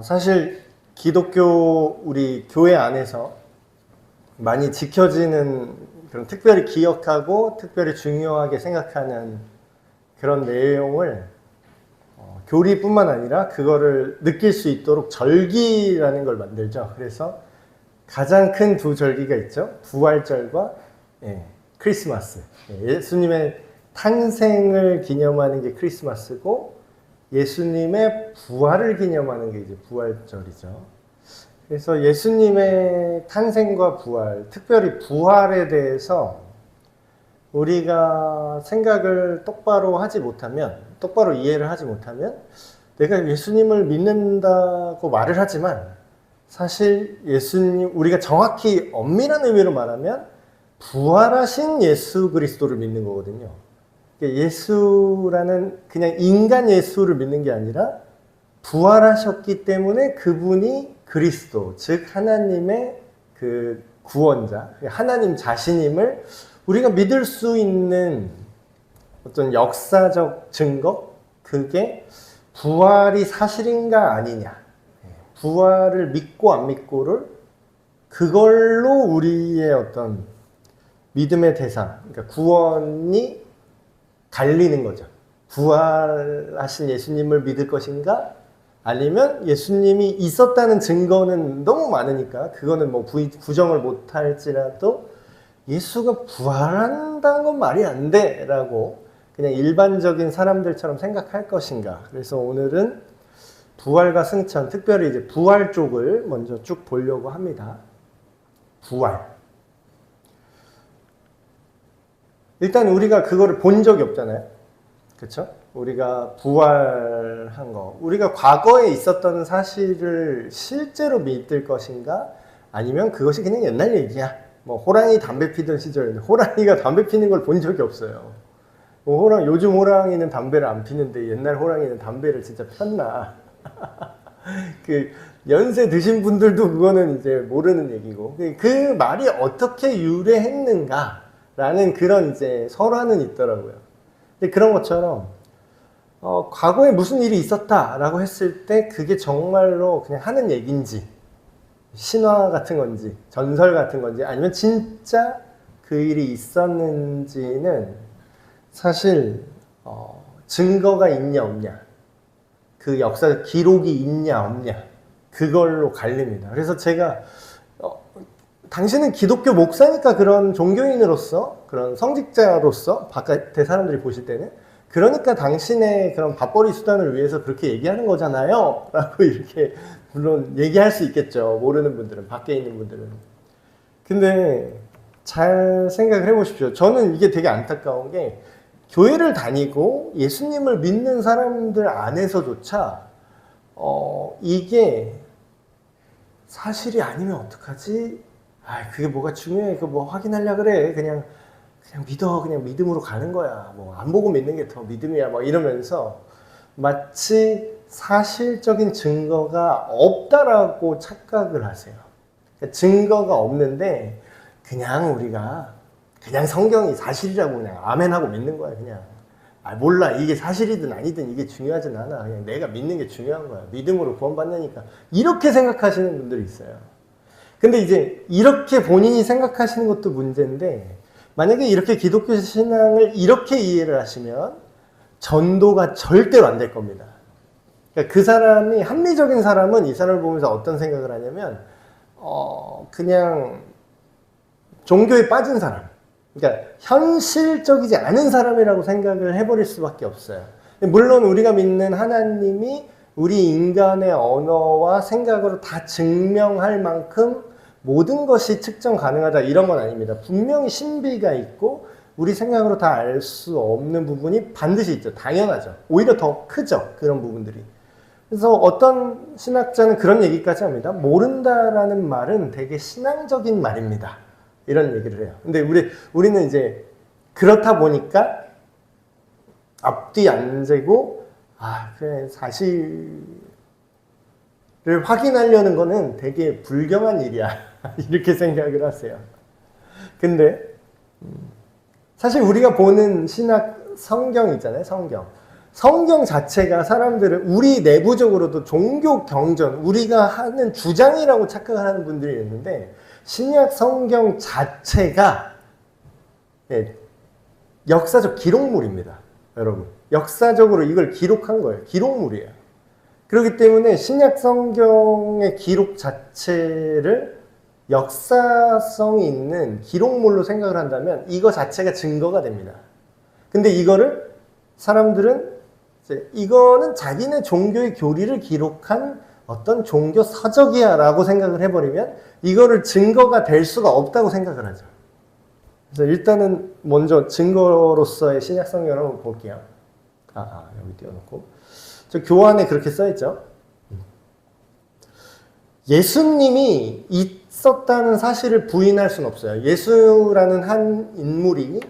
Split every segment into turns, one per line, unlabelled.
사실 기독교 우리 교회 안에서 많이 지켜지는 그런 특별히 기억하고 특별히 중요하게 생각하는 그런 내용을 교리뿐만 아니라 그거를 느낄 수 있도록 절기라는 걸 만들죠. 그래서 가장 큰 두 절기가 있죠. 부활절과 크리스마스. 예수님의 탄생을 기념하는 게 크리스마스고 예수님의 부활을 기념하는 게 이제 부활절이죠. 그래서 예수님의 탄생과 부활, 특별히 부활에 대해서 우리가 생각을 똑바로 하지 못하면, 똑바로 이해를 하지 못하면 내가 예수님을 믿는다고 말을 하지만 사실 예수님, 우리가 정확히 엄밀한 의미로 말하면 부활하신 예수 그리스도를 믿는 거거든요. 예수라는 그냥 인간 예수를 믿는 게 아니라 부활하셨기 때문에 그분이 그리스도, 즉 하나님의 그 구원자, 하나님 자신임을 우리가 믿을 수 있는 어떤 역사적 증거, 그게 부활이 사실인가 아니냐, 부활을 믿고 안 믿고를 그걸로 우리의 어떤 믿음의 대상, 그러니까 구원이 갈리는 거죠. 부활하신 예수님을 믿을 것인가? 아니면 예수님이 있었다는 증거는 너무 많으니까 그거는 뭐 부정을 못할지라도 예수가 부활한다는 건 말이 안 돼 라고 그냥 일반적인 사람들처럼 생각할 것인가. 그래서 오늘은 부활과 승천, 특별히 이제 부활 쪽을 먼저 쭉 보려고 합니다. 부활. 일단 우리가 그거를 본 적이 없잖아요. 그렇죠? 우리가 부활한 거, 우리가 과거에 있었던 사실을 실제로 믿을 것인가? 아니면 그것이 그냥 옛날 얘기야. 뭐 호랑이 담배 피던 시절인데 호랑이가 담배 피는 걸 본 적이 없어요. 뭐 요즘 호랑이는 담배를 안 피는데 옛날 호랑이는 담배를 진짜 폈나? 그 연세 드신 분들도 그거는 이제 모르는 얘기고, 그 말이 어떻게 유래했는가라는 그런 이제 설화는 있더라고요. 근데 그런 것처럼 과거에 무슨 일이 있었다라고 했을 때 그게 정말로 그냥 하는 얘기인지, 신화 같은 건지, 전설 같은 건지, 아니면 진짜 그 일이 있었는지는 사실 증거가 있냐 없냐, 그 역사 기록이 있냐 없냐, 그걸로 갈립니다. 그래서 제가 당신은 기독교 목사니까 그런 종교인으로서, 그런 성직자로서 바깥의 사람들이 보실 때는 그러니까 당신의 그런 밥벌이 수단을 위해서 그렇게 얘기하는 거잖아요 라고 이렇게 물론 얘기할 수 있겠죠. 모르는 분들은, 밖에 있는 분들은. 근데 잘 생각을 해보십시오. 저는 이게 되게 안타까운 게 교회를 다니고 예수님을 믿는 사람들 안에서조차 이게 사실이 아니면 어떡하지? 그게 뭐가 중요해? 그거 뭐 확인하려고 그래? 그냥 믿어. 그냥 믿음으로 가는 거야. 뭐 안 보고 믿는 게 더 믿음이야. 막 이러면서 마치 사실적인 증거가 없다라고 착각을 하세요. 그러니까 증거가 없는데 그냥 우리가 그냥 성경이 사실이라고 그냥 아멘하고 믿는 거야. 그냥 몰라, 이게 사실이든 아니든 이게 중요하진 않아. 그냥 내가 믿는 게 중요한 거야. 믿음으로 구원받으니까. 이렇게 생각하시는 분들이 있어요. 근데 이제 이렇게 본인이 생각하시는 것도 문제인데, 만약에 이렇게 기독교 신앙을 이렇게 이해를 하시면 전도가 절대로 안 될 겁니다. 그러니까 그 사람이, 합리적인 사람은 이 사람을 보면서 어떤 생각을 하냐면 그냥 종교에 빠진 사람, 그러니까 현실적이지 않은 사람이라고 생각을 해버릴 수밖에 없어요. 물론 우리가 믿는 하나님이 우리 인간의 언어와 생각으로 다 증명할 만큼 모든 것이 측정 가능하다 이런 건 아닙니다. 분명히 신비가 있고 우리 생각으로 다 알 수 없는 부분이 반드시 있죠. 당연하죠. 오히려 더 크죠. 그런 부분들이. 그래서 어떤 신학자는 그런 얘기까지 합니다. 모른다라는 말은 되게 신앙적인 말입니다. 이런 얘기를 해요. 근데 우리는 이제 그렇다 보니까 앞뒤 안 재고 그래, 사실을 확인하려는 거는 되게 불경한 일이야. 이렇게 생각을 하세요. 근데 사실 우리가 보는 신학 성경 있잖아요. 성경 자체가 사람들은 우리 내부적으로도 종교 경전, 우리가 하는 주장이라고 착각하는 분들이 있는데 신약 성경 자체가 역사적 기록물입니다. 여러분. 역사적으로 이걸 기록한 거예요. 기록물이에요. 그렇기 때문에 신약 성경의 기록 자체를 역사성이 있는 기록물로 생각을 한다면 이거 자체가 증거가 됩니다. 근데 이거를 사람들은 이거는 자기네 종교의 교리를 기록한 어떤 종교 서적이야 라고 생각을 해버리면 이거를 증거가 될 수가 없다고 생각을 하죠. 그래서 일단은 먼저 증거로서의 신약 성경을 한번 볼게요. 여기 띄워놓고. 저 교환에 그렇게 써있죠. 예수님이 있었다는 사실을 부인할 수는 없어요. 예수라는 한 인물이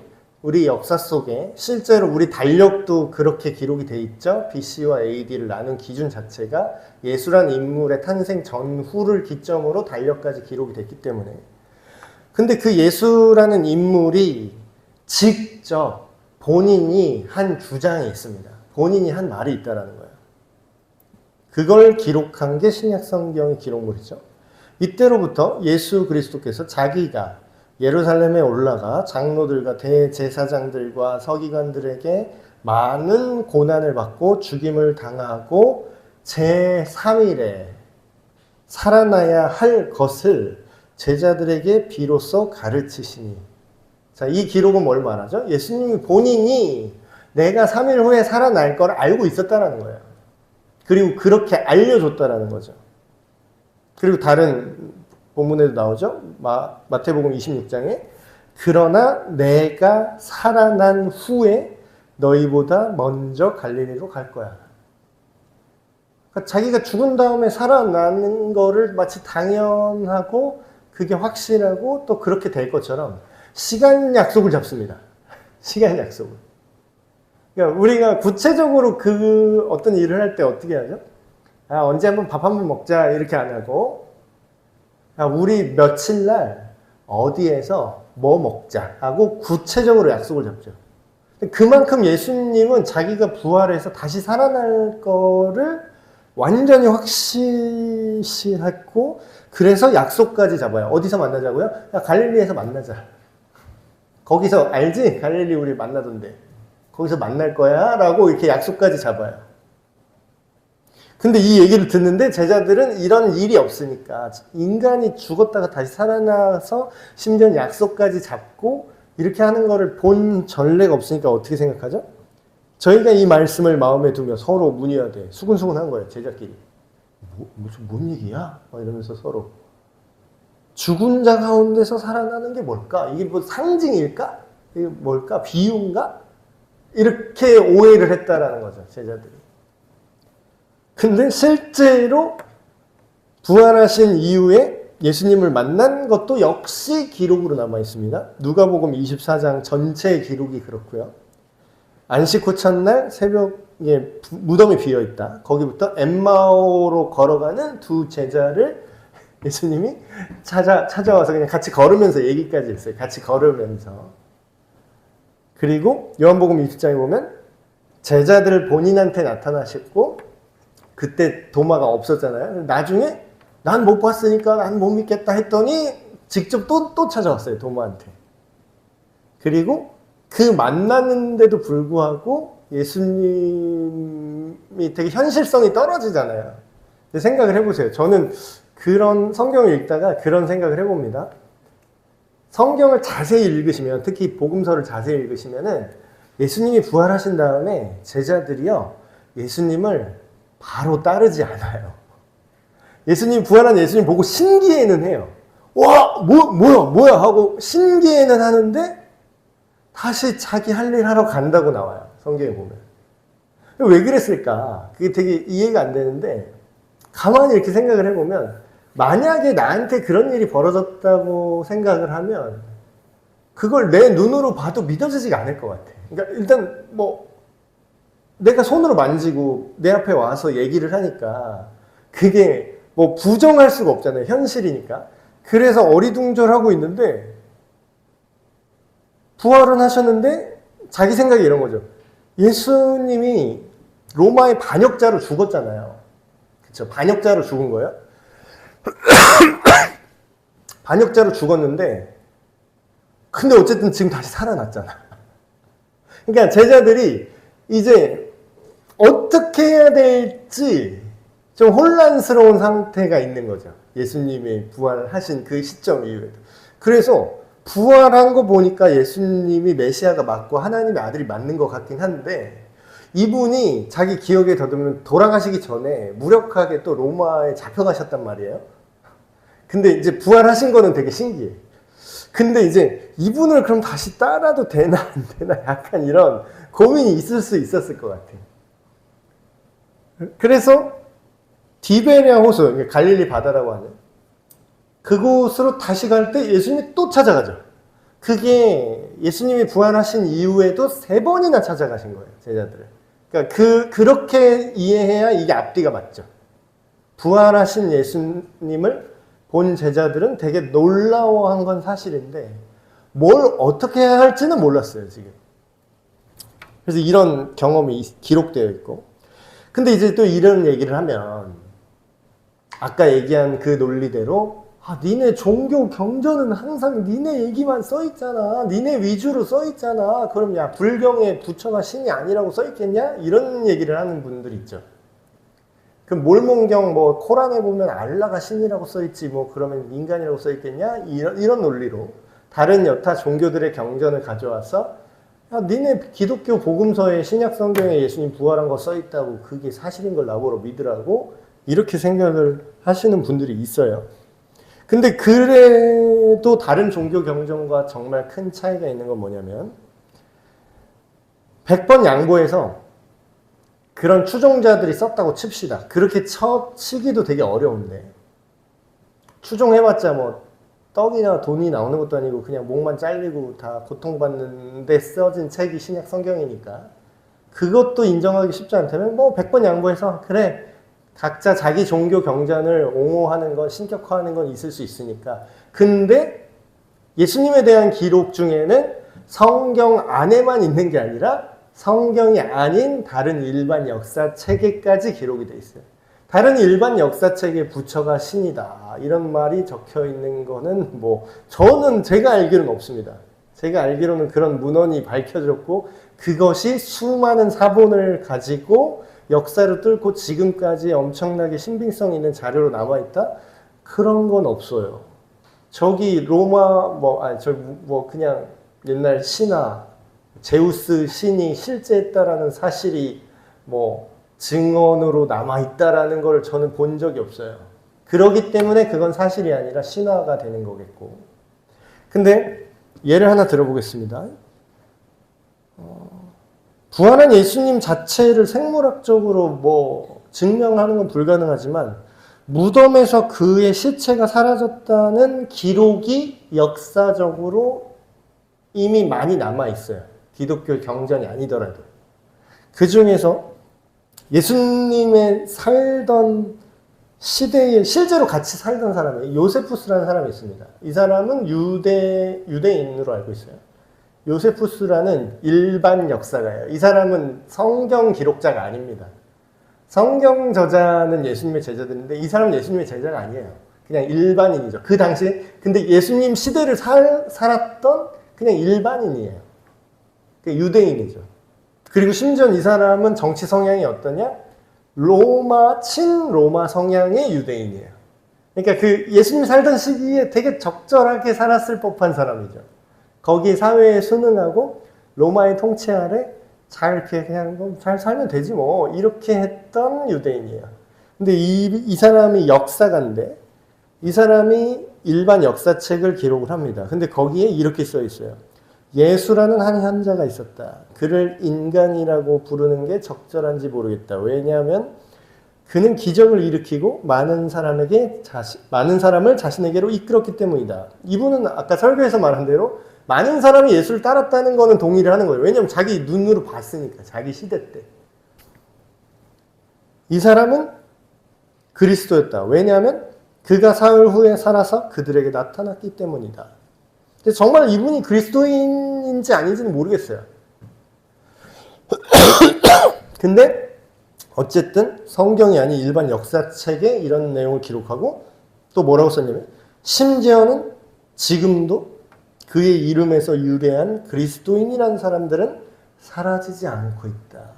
우리 역사 속에 실제로 우리 달력도 그렇게 기록이 돼 있죠. BC와 AD를 나눈 기준 자체가 예수라는 인물의 탄생 전후를 기점으로 달력까지 기록이 됐기 때문에. 근데 그 예수라는 인물이 직접 본인이 한 주장이 있습니다. 본인이 한 말이 있다라는 거예요. 그걸 기록한 게 신약 성경의 기록물이죠. 이때로부터 예수 그리스도께서 자기가 예루살렘에 올라가 장로들과 대제사장들과 서기관들에게 많은 고난을 받고 죽임을 당하고 제3일에 살아나야 할 것을 제자들에게 비로소 가르치시니. 자, 이 기록은 뭘 말하죠? 예수님이 본인이 내가 3일 후에 살아날 걸 알고 있었다는 거예요. 그리고 그렇게 알려줬다는 거죠. 그리고 다른 본문에도 나오죠. 마태복음 26장에 그러나 내가 살아난 후에 너희보다 먼저 갈릴리로 갈 거야. 그러니까 자기가 죽은 다음에 살아나는 거를 마치 당연하고 그게 확실하고 또 그렇게 될 것처럼 시간 약속을 잡습니다. 시간 약속을. 그러니까 우리가 구체적으로 그 어떤 일을 할 때 어떻게 하죠? 언제 한번 밥 한번 먹자 이렇게 안 하고 우리 며칠 날 어디에서 뭐 먹자 하고 구체적으로 약속을 잡죠. 그만큼 예수님은 자기가 부활해서 다시 살아날 거를 완전히 확실시했고 그래서 약속까지 잡아요. 어디서 만나자고요? 갈릴리에서 만나자. 거기서 알지? 갈릴리 우리 만나던데. 거기서 만날 거야 라고 이렇게 약속까지 잡아요. 근데 이 얘기를 듣는데 제자들은 이런 일이 없으니까 인간이 죽었다가 다시 살아나서 심지어 약속까지 잡고 이렇게 하는 거를 본 전례가 없으니까 어떻게 생각하죠? 저희가 이 말씀을 마음에 두며 서로 문의하되 수근수근한 거예요. 제자끼리. 뭔 얘기야? 이러면서 서로. 죽은 자 가운데서 살아나는 게 뭘까? 이게 뭐 상징일까? 이게 뭘까? 비유인가? 이렇게 오해를 했다라는 거죠. 제자들이. 근데 실제로 부활하신 이후에 예수님을 만난 것도 역시 기록으로 남아 있습니다. 누가복음 24장 전체의 기록이 그렇고요. 안식 후 첫날 새벽에 무덤이 비어 있다. 거기부터 엠마오로 걸어가는 두 제자를 예수님이 찾아와서 그냥 같이 걸으면서 얘기까지 했어요. 같이 걸으면서. 그리고 요한복음 20장에 보면 제자들을 본인한테 나타나셨고 그때 도마가 없었잖아요. 나중에 난 못 봤으니까 난 못 믿겠다 했더니 직접 또 찾아왔어요. 도마한테. 그리고 그 만났는데도 불구하고 예수님이 되게 현실성이 떨어지잖아요. 생각을 해보세요. 저는 그런 성경을 읽다가 그런 생각을 해봅니다. 성경을 자세히 읽으시면, 특히 복음서를 자세히 읽으시면은 예수님이 부활하신 다음에 제자들이요, 예수님을 바로 따르지 않아요. 예수님, 부활한 예수님 보고 신기해는 해요. 와, 뭐야 하고 신기해는 하는데 다시 자기 할 일 하러 간다고 나와요. 성경에 보면. 왜 그랬을까? 그게 되게 이해가 안 되는데 가만히 이렇게 생각을 해보면 만약에 나한테 그런 일이 벌어졌다고 생각을 하면 그걸 내 눈으로 봐도 믿어지지가 않을 것 같아. 그러니까 일단 뭐 내가 손으로 만지고 내 앞에 와서 얘기를 하니까 그게 뭐 부정할 수가 없잖아요. 현실이니까. 그래서 어리둥절하고 있는데 부활은 하셨는데 자기 생각이 이런 거죠. 예수님이 로마의 반역자로 죽었잖아요. 그쵸? 반역자로 죽은 거예요. 반역자로 죽었는데, 근데 어쨌든 지금 다시 살아났잖아. 그러니까 제자들이 이제 어떻게 해야 될지 좀 혼란스러운 상태가 있는 거죠. 예수님이 부활하신 그 시점 이후에도. 그래서 부활한 거 보니까 예수님이 메시아가 맞고 하나님의 아들이 맞는 것 같긴 한데, 이분이 자기 기억에 더듬으면 돌아가시기 전에 무력하게 또 로마에 잡혀가셨단 말이에요. 근데 이제 부활하신 거는 되게 신기해. 근데 이제 이분을 그럼 다시 따라도 되나 안 되나 약간 이런 고민이 있을 수 있었을 것 같아요. 그래서 디베랴 호수, 갈릴리 바다라고 하는 그곳으로 다시 갈 때 예수님이 또 찾아가죠. 그게 예수님이 부활하신 이후에도 3번이나 찾아가신 거예요, 제자들을. 그러니까 그렇게 이해해야 이게 앞뒤가 맞죠. 부활하신 예수님을 본 제자들은 되게 놀라워한 건 사실인데 뭘 어떻게 해야 할지는 몰랐어요, 지금. 그래서 이런 경험이 기록되어 있고. 근데 이제 또 이런 얘기를 하면 아까 얘기한 그 논리대로 니네 종교 경전은 항상 니네 얘기만 써있잖아. 니네 위주로 써있잖아. 그럼 야, 불경에 부처가 신이 아니라고 써있겠냐? 이런 얘기를 하는 분들이 있죠. 그 몰몬경 뭐 코란에 보면 알라가 신이라고 써있지 뭐 그러면 인간이라고 써있겠냐? 이런 논리로 다른 여타 종교들의 경전을 가져와서 야, 니네 기독교 복음서에 신약 성경에 예수님 부활한 거 써있다고 그게 사실인 걸 나보러 믿으라고 이렇게 생각을 하시는 분들이 있어요. 근데 그래도 다른 종교 경전과 정말 큰 차이가 있는 건 뭐냐면 100번 양보해서 그런 추종자들이 썼다고 칩시다. 그렇게 치기도 되게 어려운데 추종해봤자 뭐 떡이나 돈이 나오는 것도 아니고 그냥 목만 잘리고 다 고통받는데 써진 책이 신약 성경이니까 그것도 인정하기 쉽지 않다면 뭐 100번 양보해서 그래 각자 자기 종교 경전을 옹호하는 건 신격화하는 건 있을 수 있으니까. 근데 예수님에 대한 기록 중에는 성경 안에만 있는 게 아니라 성경이 아닌 다른 일반 역사책에까지 기록이 돼 있어요. 다른 일반 역사책에 부처가 신이다 이런 말이 적혀 있는 거는 뭐 저는 제가 알기로는 없습니다. 제가 알기로는 그런 문헌이 밝혀졌고 그것이 수많은 사본을 가지고 역사를 뚫고 지금까지 엄청나게 신빙성 있는 자료로 남아있다? 그런 건 없어요. 저기 로마 그냥 옛날 신화 제우스 신이 실제 했다라는 사실이 뭐 증언으로 남아있다라는 걸 저는 본 적이 없어요. 그러기 때문에 그건 사실이 아니라 신화가 되는 거겠고. 근데 예를 하나 들어보겠습니다. 부활한 예수님 자체를 생물학적으로 뭐 증명하는 건 불가능하지만 무덤에서 그의 시체가 사라졌다는 기록이 역사적으로 이미 많이 남아있어요. 기독교 경전이 아니더라도. 그 중에서 예수님의 살던 시대에 실제로 같이 살던 사람이 요세푸스라는 사람이 있습니다. 이 사람은 유대인으로 알고 있어요. 요세푸스라는 일반 역사가예요. 이 사람은 성경 기록자가 아닙니다. 성경 저자는 예수님의 제자들인데 이 사람은 예수님의 제자가 아니에요. 그냥 일반인이죠. 그 당시에 근데 예수님 시대를 살았던 그냥 일반인이에요. 유대인이죠. 그리고 심지어 이 사람은 정치 성향이 어떠냐? 친로마 성향의 유대인이에요. 그러니까 그 예수님 살던 시기에 되게 적절하게 살았을 법한 사람이죠. 거기 사회에 순응하고 로마의 통치 아래 이렇게 그냥 잘 살면 되지 뭐 이렇게 했던 유대인이에요. 근데 이 사람이 역사가인데 이 사람이 일반 역사책을 기록을 합니다. 근데 거기에 이렇게 써 있어요. 예수라는 한 현자가 있었다. 그를 인간이라고 부르는 게 적절한지 모르겠다. 왜냐하면 그는 기적을 일으키고 많은 사람을 자신에게로 이끌었기 때문이다. 이분은 아까 설교에서 말한 대로 많은 사람이 예수를 따랐다는 거는 동의를 하는 거예요. 왜냐하면 자기 눈으로 봤으니까. 자기 시대 때. 이 사람은 그리스도였다. 왜냐하면 그가 사흘 후에 살아서 그들에게 나타났기 때문이다. 근데 정말 이분이 그리스도인인지 아닌지는 모르겠어요. 근데 어쨌든 성경이 아닌 일반 역사책에 이런 내용을 기록하고 또 뭐라고 썼냐면 심지어는 지금도 그의 이름에서 유래한 그리스도인이라는 사람들은 사라지지 않고 있다.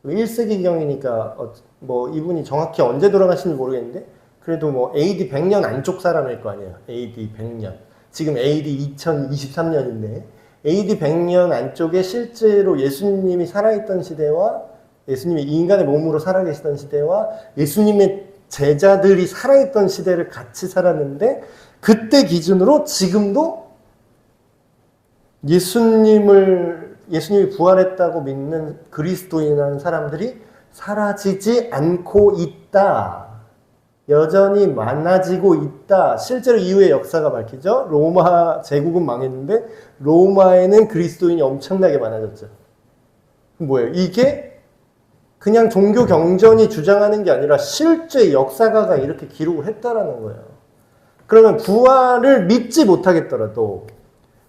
1세기경이니까 뭐 이분이 정확히 언제 돌아가신지 모르겠는데 그래도 뭐 AD 100년 안쪽 사람일 거 아니에요. AD 100년. 지금 AD 2023년인데 AD 100년 안쪽에 실제로 예수님이 살아있던 시대와 예수님이 인간의 몸으로 살아계시던 시대와 예수님의 제자들이 살아있던 시대를 같이 살았는데 그때 기준으로 지금도 예수님이 부활했다고 믿는 그리스도인이라는 사람들이 사라지지 않고 있다. 여전히 많아지고 있다. 실제로 이후의 역사가 밝히죠. 로마 제국은 망했는데 로마에는 그리스도인이 엄청나게 많아졌죠. 뭐예요? 이게 그냥 종교 경전이 주장하는 게 아니라 실제 역사가가 이렇게 기록을 했다라는 거예요. 그러면 부활을 믿지 못하겠더라도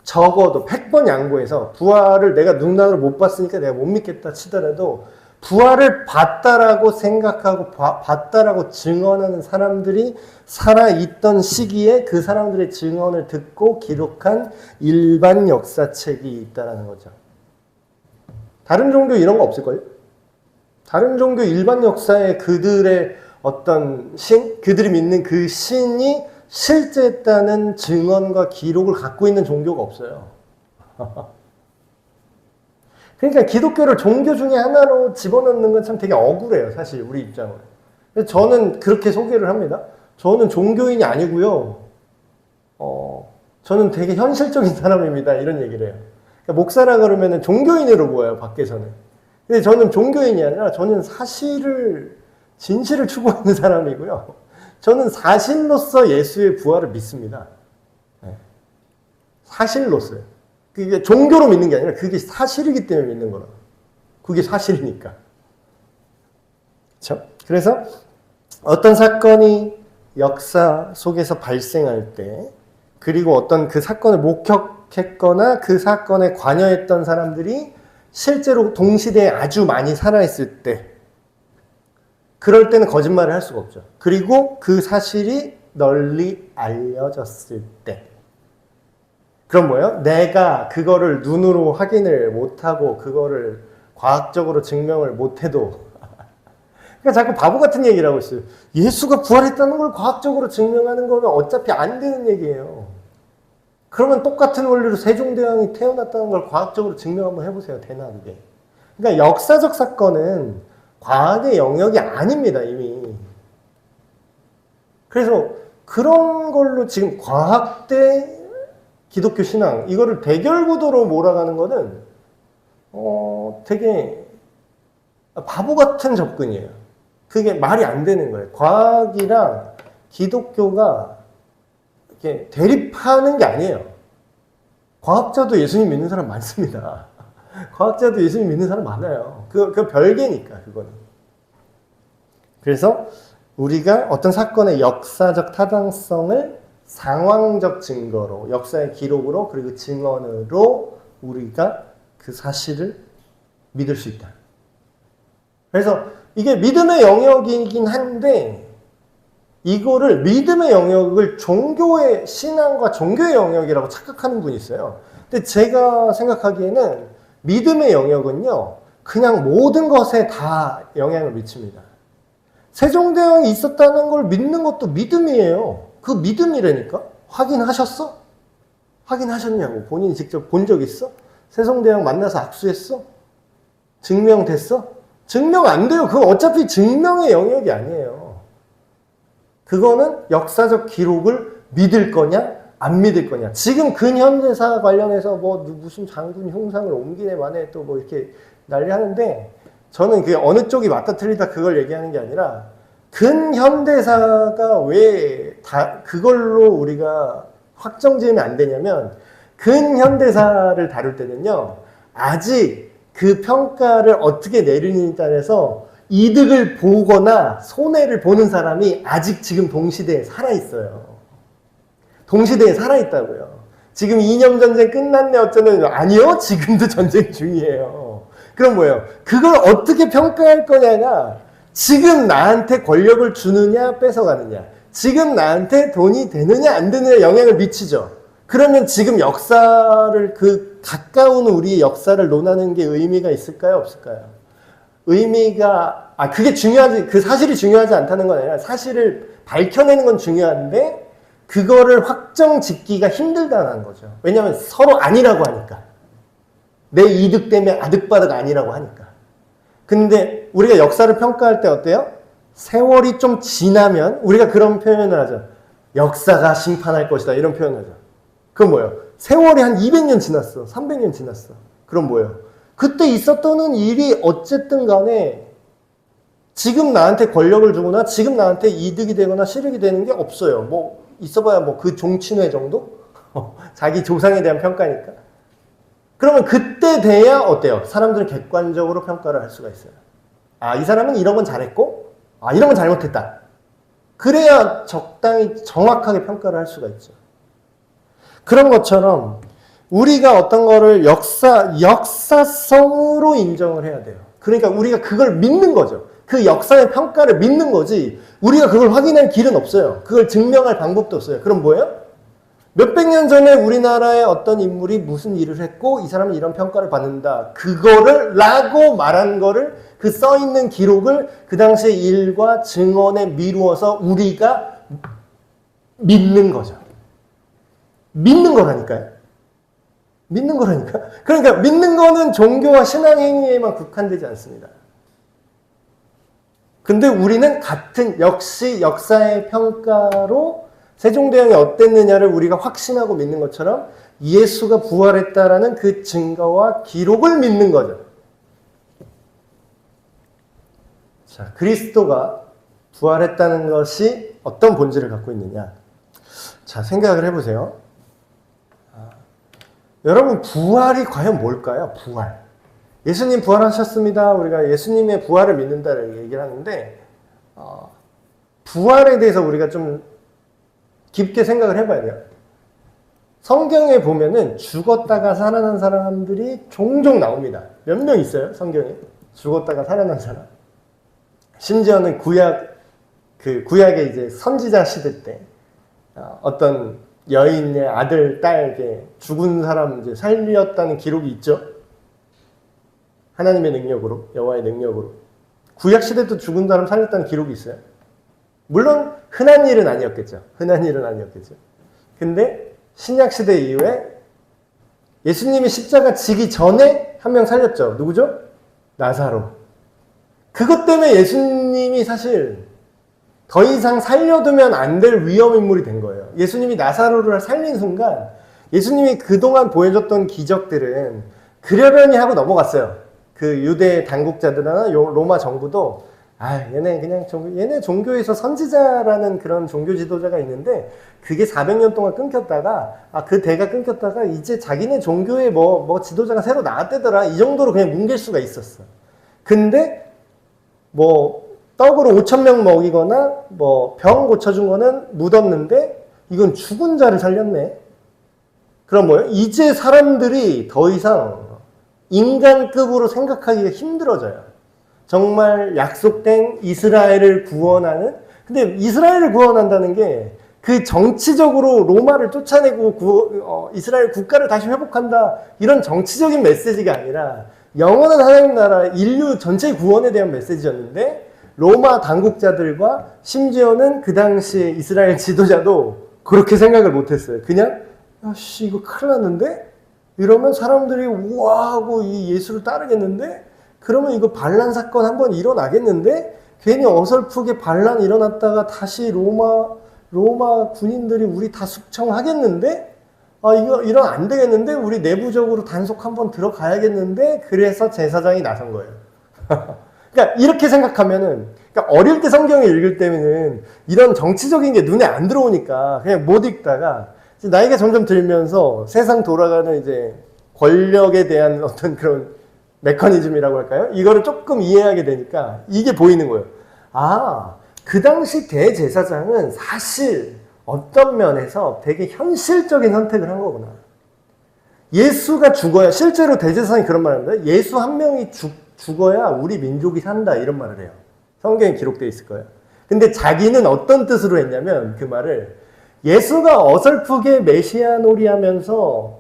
적어도 100번 양보해서 부활을 내가 눈으로 못 봤으니까 내가 못 믿겠다 치더라도 부활을 봤다라고 생각하고 봤다라고 증언하는 사람들이 살아있던 시기에 그 사람들의 증언을 듣고 기록한 일반 역사책이 있다라는 거죠. 다른 종교 이런 거 없을걸요? 다른 종교 일반 역사에 그들의 어떤 그들이 믿는 그 신이 실제했다는 증언과 기록을 갖고 있는 종교가 없어요. 그러니까 기독교를 종교 중에 하나로 집어넣는 건 참 되게 억울해요. 사실 우리 입장으로. 저는 그렇게 소개를 합니다. 저는 종교인이 아니고요. 저는 되게 현실적인 사람입니다. 이런 얘기를 해요. 그러니까 목사라 그러면 종교인으로 보여요. 밖에서는. 근데 저는 종교인이 아니라 저는 진실을 추구하는 사람이고요. 저는 사실로서 예수의 부활을 믿습니다. 사실로서요. 그게 종교로 믿는 게 아니라 그게 사실이기 때문에 믿는 거라. 그게 사실이니까. 그렇죠? 그래서 어떤 사건이 역사 속에서 발생할 때 그리고 어떤 그 사건을 목격했거나 그 사건에 관여했던 사람들이 실제로 동시대에 아주 많이 살아있을 때 그럴 때는 거짓말을 할 수가 없죠. 그리고 그 사실이 널리 알려졌을 때 그럼 뭐예요? 내가 그거를 눈으로 확인을 못하고 그거를 과학적으로 증명을 못해도 그러니까 자꾸 바보 같은 얘기를 하고 있어요. 예수가 부활했다는 걸 과학적으로 증명하는 거는 어차피 안 되는 얘기예요. 그러면 똑같은 원리로 세종대왕이 태어났다는 걸 과학적으로 증명 한번 해보세요. 되나 그게. 그러니까 역사적 사건은 과학의 영역이 아닙니다. 이미. 그래서 그런 걸로 지금 과학 대 기독교 신앙 이거를 대결 구도로 몰아가는 거는 되게 바보 같은 접근이에요. 그게 말이 안 되는 거예요. 과학이랑 기독교가 이렇게 대립하는 게 아니에요. 과학자도 예수님 믿는 사람 많습니다. 과학자도 예수님 믿는 사람 많아요. 그 별개니까 그거는. 그래서 우리가 어떤 사건의 역사적 타당성을 상황적 증거로, 역사의 기록으로, 그리고 증언으로 우리가 그 사실을 믿을 수 있다. 그래서 이게 믿음의 영역이긴 한데 이거를 믿음의 영역을 종교의 신앙과 종교의 영역이라고 착각하는 분이 있어요. 근데 제가 생각하기에는 믿음의 영역은요, 그냥 모든 것에 다 영향을 미칩니다. 세종대왕이 있었다는 걸 믿는 것도 믿음이에요. 그 믿음이라니까? 확인하셨어? 확인하셨냐고. 본인이 직접 본 적 있어? 세종대왕 만나서 악수했어? 증명됐어? 증명 안 돼요. 그거 어차피 증명의 영역이 아니에요. 그거는 역사적 기록을 믿을 거냐, 안 믿을 거냐. 지금 근현대사 관련해서 뭐 무슨 장군 흉상을 옮기네 마네 또 뭐 이렇게 난리 하는데 저는 그게 어느 쪽이 맞다 틀리다 그걸 얘기하는 게 아니라 근현대사가 왜 그걸로 우리가 확정 지으면 안 되냐면 근현대사를 다룰 때는요 아직 그 평가를 어떻게 내리느냐에 따라서 이득을 보거나 손해를 보는 사람이 아직 지금 동시대에 살아있어요. 동시대에 살아있다고요. 지금 이념전쟁 끝났네 어쩌면 아니요 지금도 전쟁 중이에요. 그럼 뭐예요? 그걸 어떻게 평가할 거냐가 지금 나한테 권력을 주느냐 뺏어가느냐, 지금 나한테 돈이 되느냐 안 되느냐 영향을 미치죠. 그러면 지금 역사를, 그 가까운 우리의 역사를 논하는 게 의미가 있을까요? 없을까요? 의미가, 그게 중요하지, 그 사실이 중요하지 않다는 건 아니라 사실을 밝혀내는 건 중요한데 그거를 확정 짓기가 힘들다는 거죠. 왜냐하면 서로 아니라고 하니까. 내 이득 때문에 아득바득 아니라고 하니까. 근데 우리가 역사를 평가할 때 어때요? 세월이 좀 지나면 우리가 그런 표현을 하죠. 역사가 심판할 것이다, 이런 표현을 하죠. 그건 뭐예요? 세월이 한 200년 지났어. 300년 지났어. 그럼 뭐예요? 그때 있었던 일이 어쨌든 간에 지금 나한테 권력을 주거나 지금 나한테 이득이 되거나 실익이 되는 게 없어요. 뭐 있어봐야 뭐 그 종친회 정도? 자기 조상에 대한 평가니까. 그러면 그때 돼야 어때요? 사람들은 객관적으로 평가를 할 수가 있어요. 이 사람은 이런 건 잘했고 이런 건 잘못했다. 그래야 적당히 정확하게 평가를 할 수가 있죠. 그런 것처럼 우리가 어떤 거를 역사성으로 인정을 해야 돼요. 그러니까 우리가 그걸 믿는 거죠. 그 역사의 평가를 믿는 거지 우리가 그걸 확인할 길은 없어요. 그걸 증명할 방법도 없어요. 그럼 뭐예요? 몇백 년 전에 우리나라의 어떤 인물이 무슨 일을 했고 이 사람은 이런 평가를 받는다. 그거를 라고 말한 거를 그 써있는 기록을 그 당시의 일과 증언에 미루어서 우리가 믿는 거죠. 믿는 거라니까요. 믿는 거라니까. 그러니까 믿는 거는 종교와 신앙행위에만 국한되지 않습니다. 근데 우리는 역시 역사의 평가로 세종대왕이 어땠느냐를 우리가 확신하고 믿는 것처럼 예수가 부활했다라는 그 증거와 기록을 믿는 거죠. 자, 그리스도가 부활했다는 것이 어떤 본질을 갖고 있느냐. 자, 생각을 해보세요. 여러분, 부활이 과연 뭘까요? 부활. 예수님 부활하셨습니다. 우리가 예수님의 부활을 믿는다를 얘기를 하는데, 부활에 대해서 우리가 좀 깊게 생각을 해봐야 돼요. 성경에 보면은 죽었다가 살아난 사람들이 종종 나옵니다. 몇 명 있어요, 성경에. 죽었다가 살아난 사람. 심지어는 구약의 이제 선지자 시대 때, 어떤 여인의 아들, 딸에게 죽은 사람 이제 살렸다는 기록이 있죠. 하나님의 능력으로, 여호와의 능력으로. 구약 시대도 죽은 사람 살렸다는 기록이 있어요. 물론 흔한 일은 아니었겠죠. 흔한 일은 아니었겠죠. 근데 신약 시대 이후에 예수님이 십자가 지기 전에 한 명 살렸죠. 누구죠? 나사로. 그것 때문에 예수님이 사실 더 이상 살려두면 안 될 위험인물이 된 거예요. 예수님이 나사로를 살린 순간 예수님이 그동안 보여줬던 기적들은 그러려니 하고 넘어갔어요. 그 유대 당국자들이나 로마 정부도 얘네 종교에서 선지자라는 그런 종교 지도자가 있는데 그게 400년 동안 끊겼다가 그 대가 끊겼다가 이제 자기네 종교에 뭐 지도자가 새로 나왔대더라. 이 정도로 그냥 뭉갤 수가 있었어. 근데 떡으로 5,000명 먹이거나 병 고쳐준 거는 묻었는데 이건 죽은 자를 살렸네. 그럼 뭐예요? 이제 사람들이 더 이상 인간급으로 생각하기가 힘들어져요. 정말 약속된 이스라엘을 구원하는, 근데 이스라엘을 구원한다는 게 그 정치적으로 로마를 쫓아내고 이스라엘 국가를 다시 회복한다 이런 정치적인 메시지가 아니라 영원한 하나님 나라 인류 전체 구원에 대한 메시지였는데 로마 당국자들과 심지어는 그 당시에 이스라엘 지도자도 그렇게 생각을 못했어요. 그냥 이거 큰일 났는데? 이러면 사람들이 우와 하고 이 예수를 따르겠는데? 그러면 이거 반란 사건 한번 일어나겠는데? 괜히 어설프게 반란 일어났다가 다시 로마 군인들이 우리 다 숙청하겠는데? 이거 안 되겠는데? 우리 내부적으로 단속 한번 들어가야겠는데? 그래서 제사장이 나선 거예요. 그러니까 이렇게 생각하면은, 그러니까 어릴 때 성경을 읽을 때는 이런 정치적인 게 눈에 안 들어오니까 그냥 못 읽다가 나이가 점점 들면서 세상 돌아가는 이제 권력에 대한 어떤 그런 메커니즘이라고 할까요? 이거를 조금 이해하게 되니까 이게 보이는 거예요. 그 당시 대제사장은 사실 어떤 면에서 되게 현실적인 선택을 한 거구나. 예수가 죽어야, 실제로 대제사장이 그런 말을 합니다. 예수 한 명이 죽어야 우리 민족이 산다, 이런 말을 해요. 성경에 기록되어 있을 거예요. 근데 자기는 어떤 뜻으로 했냐면 그 말을, 예수가 어설프게 메시아 놀이하면서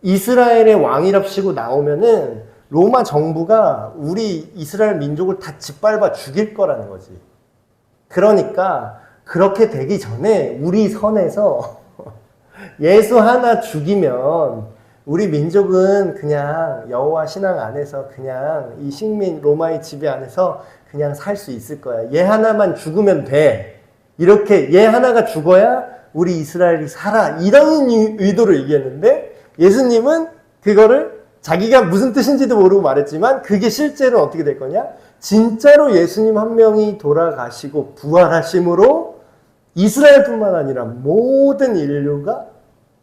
이스라엘의 왕이랍시고 나오면은 로마 정부가 우리 이스라엘 민족을 다 짓밟아 죽일 거라는 거지. 그러니까 그렇게 되기 전에 우리 선에서 예수 하나 죽이면 우리 민족은 그냥 여호와 신앙 안에서 그냥 이 식민 로마의 지배 안에서 그냥 살 수 있을 거야. 얘 하나만 죽으면 돼. 이렇게 얘 하나가 죽어야 우리 이스라엘이 살아. 이런 의도로 얘기했는데 예수님은 그거를 자기가 무슨 뜻인지도 모르고 말했지만 그게 실제로 어떻게 될 거냐? 진짜로 예수님 한 명이 돌아가시고 부활하심으로 이스라엘뿐만 아니라 모든 인류가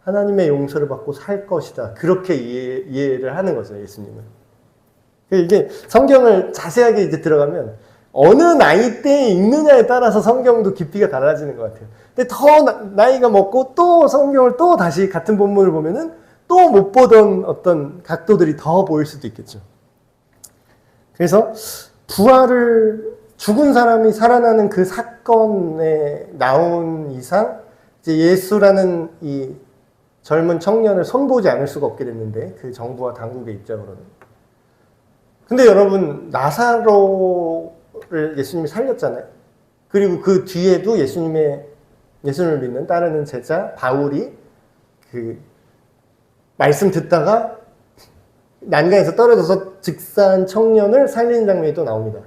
하나님의 용서를 받고 살 것이다. 그렇게 이해를 하는 거죠, 예수님은. 이게 성경을 자세하게 이제 들어가면 어느 나이 때에 읽느냐에 따라서 성경도 깊이가 달라지는 것 같아요. 근데 더 나이가 먹고 또 성경을 또 다시 같은 본문을 보면은 또 못 보던 어떤 각도들이 더 보일 수도 있겠죠. 그래서 부활을, 죽은 사람이 살아나는 그 사건에 나온 이상 이제 예수라는 이 젊은 청년을 손보지 않을 수가 없게 됐는데, 그 정부와 당국의 입장으로는. 근데 여러분, 나사로를 예수님이 살렸잖아요. 그리고 그 뒤에도 예수님을 믿는 따르는 제자 바울이 그 말씀 듣다가 난간에서 떨어져서 즉사한 청년을 살리는 장면이 또 나옵니다.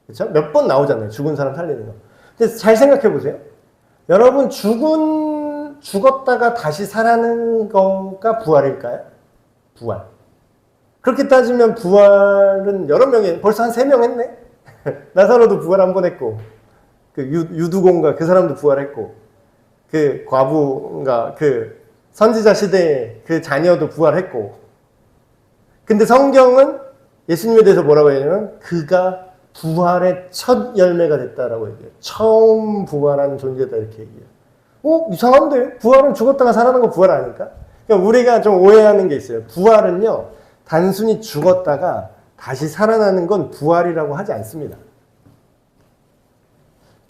그렇죠? 몇 번 나오잖아요. 죽은 사람 살리는 거. 근데 잘 생각해 보세요. 여러분, 죽었다가 다시 살아나는 거가 부활일까요? 부활. 그렇게 따지면 부활은 여러 명이, 벌써 한 3명 했네? 나사로도 부활 한 번 했고, 그 유두공가 그 사람도 부활했고, 그 과부가 그 선지자 시대에 그 자녀도 부활했고. 근데 성경은 예수님에 대해서 뭐라고 얘기하냐면 그가 부활의 첫 열매가 됐다라고 얘기해요. 처음 부활한 존재다 이렇게 얘기해요. 이상한데? 부활은 죽었다가 살아나는 거 부활 아닐까? 그러니까 우리가 좀 오해하는 게 있어요. 부활은요, 단순히 죽었다가 다시 살아나는 건 부활이라고 하지 않습니다.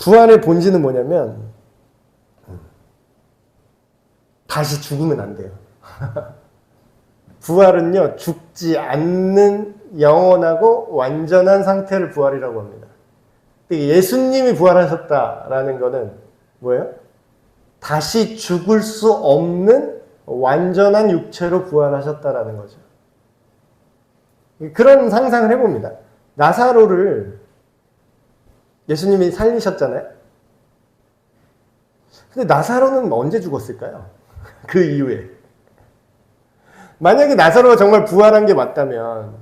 부활의 본질은 뭐냐면 다시 죽으면 안 돼요. 부활은요, 죽지 않는 영원하고 완전한 상태를 부활이라고 합니다. 예수님이 부활하셨다라는 거는 뭐예요? 다시 죽을 수 없는 완전한 육체로 부활하셨다라는 거죠. 그런 상상을 해봅니다. 나사로를 예수님이 살리셨잖아요. 근데 나사로는 언제 죽었을까요? 그 이후에. 만약에 나사로가 정말 부활한 게 맞다면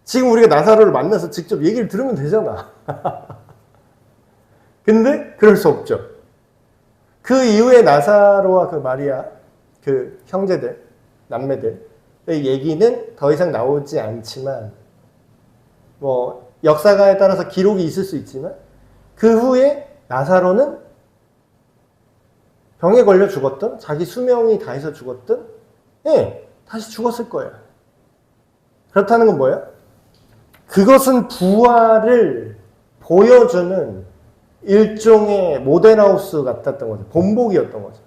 지금 우리가 나사로를 만나서 직접 얘기를 들으면 되잖아. 근데 그럴 수 없죠. 그 이후에 나사로와 그 마리아, 그 형제들, 남매들의 얘기는 더 이상 나오지 않지만, 뭐 역사가에 따라서 기록이 있을 수 있지만, 그 후에 나사로는 병에 걸려 죽었던, 자기 수명이 다해서 죽었던, 다시 죽었을 거예요. 그렇다는 건 뭐예요? 그것은 부활을 보여주는 일종의 모델하우스 같았던 거죠. 본보기였던 거죠.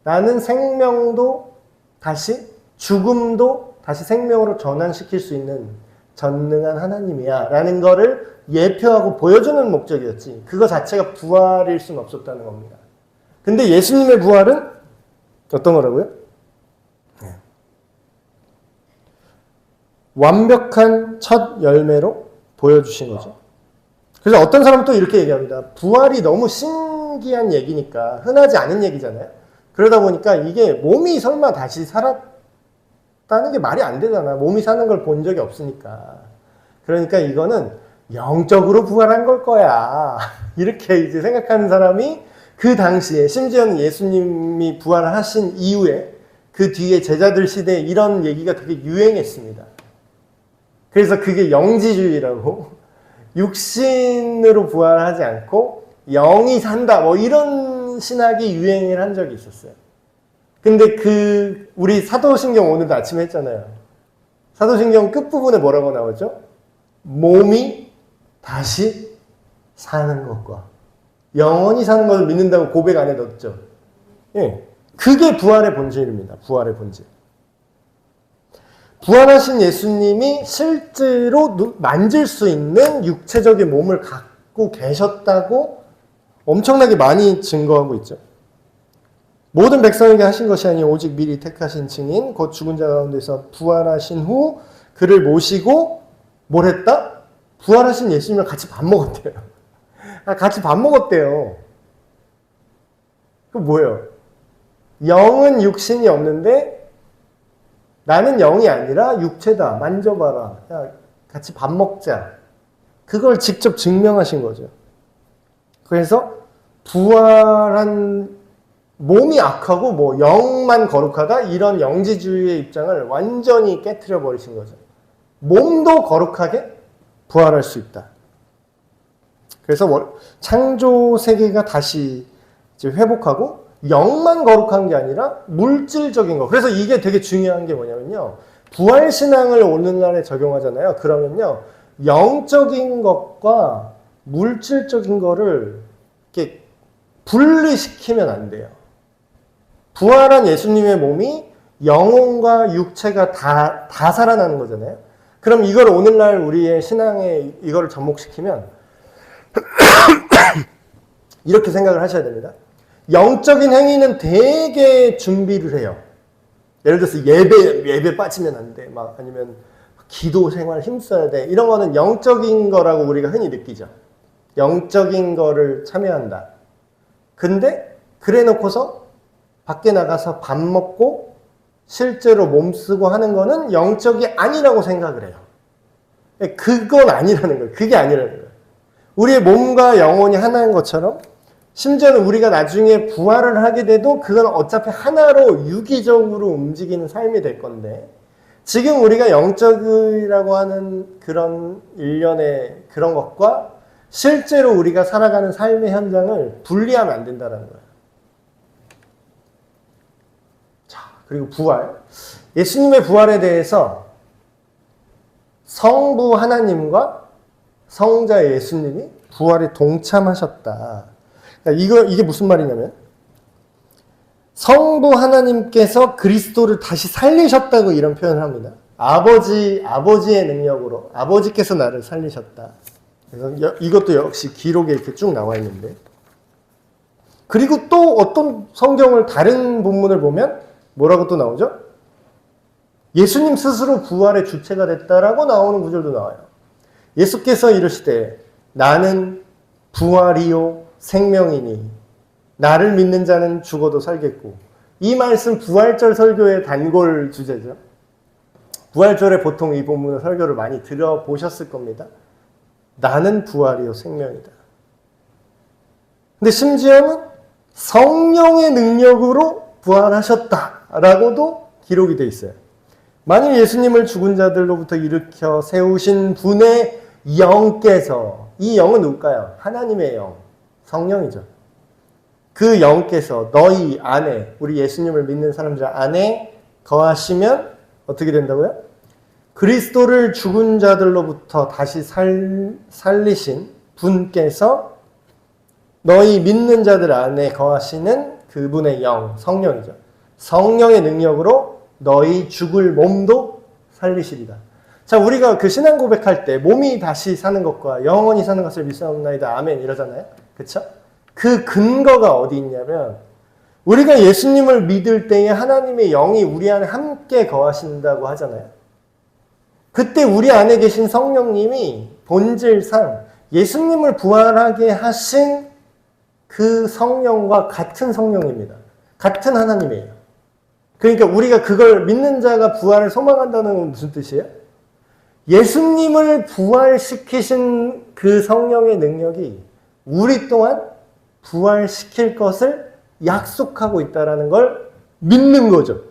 나는 생명도 다시, 죽음도 다시 생명으로 전환시킬 수 있는 전능한 하나님이야 라는 거를 예표하고 보여주는 목적이었지, 그거 자체가 부활일 수는 없었다는 겁니다. 근데 예수님의 부활은 어떤 거라고요? 완벽한 첫 열매로 보여주신 거죠. 그래서 어떤 사람은 또 이렇게 얘기합니다. 부활이 너무 신기한 얘기니까, 흔하지 않은 얘기잖아요. 그러다 보니까 이게 몸이 설마 다시 살았다는 게 말이 안 되잖아. 몸이 사는 걸 본 적이 없으니까. 그러니까 이거는 영적으로 부활한 걸 거야. 이렇게 이제 생각하는 사람이 그 당시에, 심지어는 예수님이 부활하신 이후에 그 뒤에 제자들 시대에 이런 얘기가 되게 유행했습니다. 그래서 그게 영지주의라고, 육신으로 부활하지 않고 영이 산다, 뭐 이런 신학이 유행을 한 적이 있었어요. 근데 우리 사도신경 오늘 아침에 했잖아요. 사도신경 끝부분에 뭐라고 나오죠? 몸이 다시 사는 것과 영원히 사는 것을 믿는다고 고백 안에 넣었죠. 예. 그게 부활의 본질입니다. 부활의 본질. 부활하신 예수님이 실제로 만질 수 있는 육체적인 몸을 갖고 계셨다고 엄청나게 많이 증거하고 있죠. 모든 백성에게 하신 것이 아니 오직 미리 택하신 증인 곧 죽은 자 가운데서 부활하신 후 그를 모시고 뭘 했다? 부활하신 예수님을 같이 밥 먹었대요. 같이 밥 먹었대요. 그 뭐예요? 영은 육신이 없는데 나는 영이 아니라 육체다. 만져봐라. 야, 같이 밥 먹자. 그걸 직접 증명하신 거죠. 그래서 부활한 몸이 악하고 뭐 영만 거룩하다 이런 영지주의의 입장을 완전히 깨트려 버리신 거죠. 몸도 거룩하게 부활할 수 있다. 그래서 창조 세계가 다시 이제 회복하고 영만 거룩한 게 아니라 물질적인 거. 그래서 이게 되게 중요한 게 뭐냐면요. 부활신앙을 오늘날에 적용하잖아요. 그러면요. 영적인 것과 물질적인 거를 이렇게 분리시키면 안 돼요. 부활한 예수님의 몸이 영혼과 육체가 다 살아나는 거잖아요. 그럼 이걸 오늘날 우리의 신앙에 이걸 접목시키면 이렇게 생각을 하셔야 됩니다. 영적인 행위는 되게 준비를 해요. 예를 들어서 예배 빠지면 안 돼. 막 아니면 기도 생활 힘써야 돼. 이런 거는 영적인 거라고 우리가 흔히 느끼죠. 영적인 거를 참여한다. 근데 그래 놓고서 밖에 나가서 밥 먹고 실제로 몸 쓰고 하는 거는 영적이 아니라고 생각을 해요. 그건 아니라는 거예요. 그게 아니라는 거예요. 우리의 몸과 영혼이 하나인 것처럼 심지어는 우리가 나중에 부활을 하게 돼도 그건 어차피 하나로 유기적으로 움직이는 삶이 될 건데 지금 우리가 영적이라고 하는 그런 일련의 그런 것과 실제로 우리가 살아가는 삶의 현장을 분리하면 안 된다는 거예요. 자, 그리고 부활. 예수님의 부활에 대해서 성부 하나님과 성자 예수님이 부활에 동참하셨다. 이게 무슨 말이냐면 성부 하나님께서 그리스도를 다시 살리셨다고 이런 표현을 합니다. 아버지의 능력으로 아버지께서 나를 살리셨다. 그래서 이것도 역시 기록에 이렇게 쭉 나와 있는데 그리고 또 어떤 성경을 다른 본문을 보면 뭐라고 또 나오죠? 예수님 스스로 부활의 주체가 됐다라고 나오는 구절도 나와요. 예수께서 이르시되 나는 부활이요 생명이니 나를 믿는 자는 죽어도 살겠고 이 말씀 부활절 설교의 단골 주제죠. 부활절에 보통 이 본문의 설교를 많이 들어보셨을 겁니다. 나는 부활이요 생명이다. 근데 심지어는 성령의 능력으로 부활하셨다라고도 기록이 되어 있어요. 만일 예수님을 죽은 자들로부터 일으켜 세우신 분의 영께서 이 영은 누굴까요? 하나님의 영, 성령이죠. 그 영께서 너희 안에 우리 예수님을 믿는 사람들 안에 거하시면 어떻게 된다고요? 그리스도를 죽은 자들로부터 다시 살리신 분께서 너희 믿는 자들 안에 거하시는 그분의 영, 성령이죠. 성령의 능력으로 너희 죽을 몸도 살리시리다. 자, 우리가 그 신앙 고백할 때 몸이 다시 사는 것과 영원히 사는 것을 믿사옵나이다. 아멘 이러잖아요. 그렇죠? 그 근거가 어디 있냐면 우리가 예수님을 믿을 때에 하나님의 영이 우리 안에 함께 거하신다고 하잖아요. 그때 우리 안에 계신 성령님이 본질상 예수님을 부활하게 하신 그 성령과 같은 성령입니다. 같은 하나님이에요. 그러니까 우리가 그걸 믿는 자가 부활을 소망한다는 건 무슨 뜻이에요? 예수님을 부활시키신 그 성령의 능력이 우리 또한 부활시킬 것을 약속하고 있다는 걸 믿는 거죠.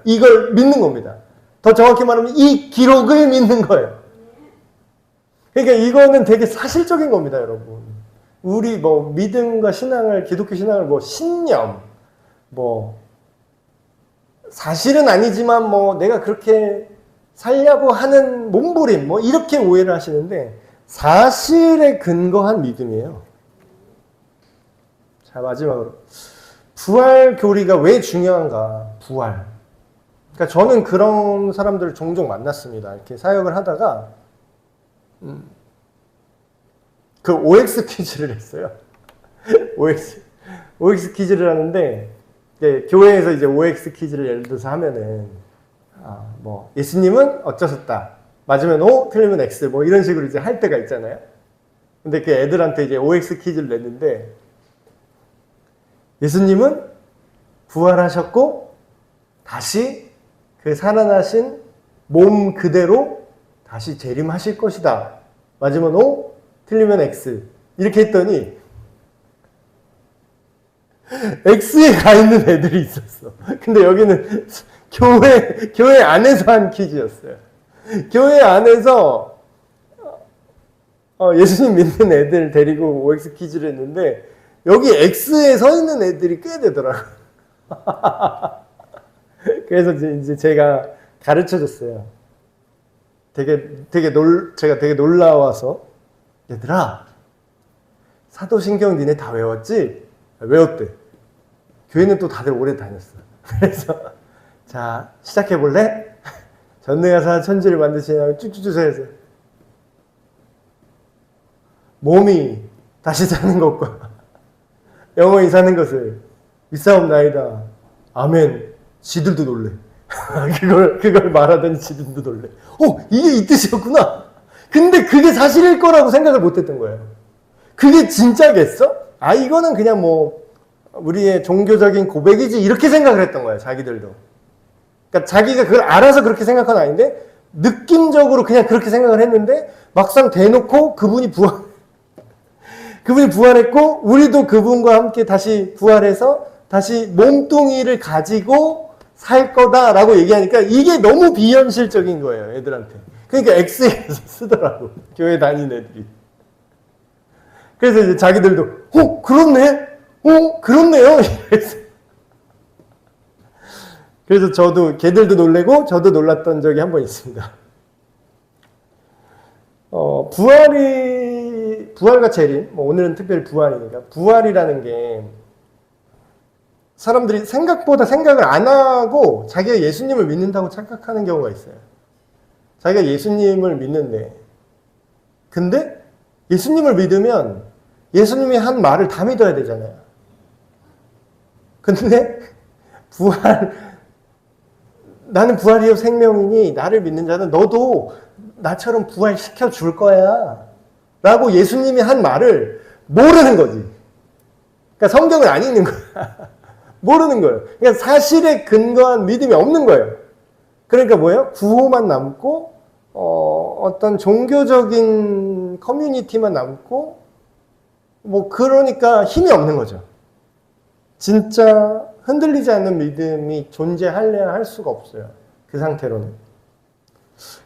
이걸 믿는 겁니다. 더 정확히 말하면 이 기록을 믿는 거예요. 그러니까 이거는 되게 사실적인 겁니다, 여러분. 우리 믿음과 신앙을, 기독교 신앙을 신념, 사실은 아니지만 뭐 내가 그렇게 살려고 하는 몸부림 뭐 이렇게 오해를 하시는데 사실에 근거한 믿음이에요. 자, 마지막으로 부활 교리가 왜 중요한가? 부활. 그러니까 저는 그런 사람들을 종종 만났습니다. 이렇게 사역을 하다가 그 OX 퀴즈를 했어요. OX 퀴즈를 하는데 교회에서 이제 OX 퀴즈를 예를 들어서 하면은 뭐 예수님은 어쩌셨다. 맞으면 O, 틀리면 X 뭐 이런 식으로 이제 할 때가 있잖아요. 근데 그 애들한테 이제 OX 퀴즈를 냈는데 예수님은 부활하셨고 다시 그 살아나신 몸 그대로 다시 재림하실 것이다. 맞으면 O, 틀리면 X. 이렇게 했더니 X에 가 있는 애들이 있었어. 근데 여기는 교회 안에서 한 퀴즈였어요. 교회 안에서 예수님 믿는 애들 데리고 OX 퀴즈를 했는데 여기 X에 서 있는 애들이 꽤 되더라고요. 그래서 이제 제가 가르쳐 줬어요. 제가 되게 놀라워서 얘들아 사도신경 니네 다 외웠지? 외웠대. 교회는 또 다들 오래 다녔어. 그래서 자 시작해 볼래? 전능하사 천지를 만드시냐고 쭉쭉쭉 해서 몸이 다시 사는 것과 영원히 사는 것을 믿사옵나이다. 아멘. 지들도 놀래. 그걸 말하더니 지들도 놀래. 이게 이 뜻이었구나. 근데 그게 사실일 거라고 생각을 못했던 거예요. 그게 진짜겠어? 이거는 그냥 뭐 우리의 종교적인 고백이지 이렇게 생각을 했던 거예요. 자기들도. 그러니까 자기가 그걸 알아서 그렇게 생각한 아닌데 느낌적으로 그냥 그렇게 생각을 했는데 막상 대놓고 그분이 부활했고 우리도 그분과 함께 다시 부활해서 다시 몸뚱이를 가지고 살 거다라고 얘기하니까 이게 너무 비현실적인 거예요. 애들한테. 그러니까 X에서 쓰더라고. 교회 다니는 애들이. 그래서 이제 자기들도 그렇네? 그렇네요? 그래서 저도 걔들도 놀래고 저도 놀랐던 적이 한 번 있습니다. 부활과 재림, 뭐 오늘은 특별히 부활이니까 부활이라는 게 사람들이 생각보다 생각을 안 하고 자기가 예수님을 믿는다고 착각하는 경우가 있어요. 자기가 예수님을 믿는데 근데 예수님을 믿으면 예수님이 한 말을 다 믿어야 되잖아요. 근데 나는 부활이요 생명이니 나를 믿는 자는 너도 나처럼 부활시켜 줄 거야 라고 예수님이 한 말을 모르는 거지. 그러니까 성경을 안 읽는 거야. 모르는 거예요. 그러니까 사실에 근거한 믿음이 없는 거예요. 그러니까 뭐예요? 구호만 남고 어떤 종교적인 커뮤니티만 남고 뭐 그러니까 힘이 없는 거죠. 진짜 흔들리지 않는 믿음이 존재하려야 할 수가 없어요. 그 상태로는.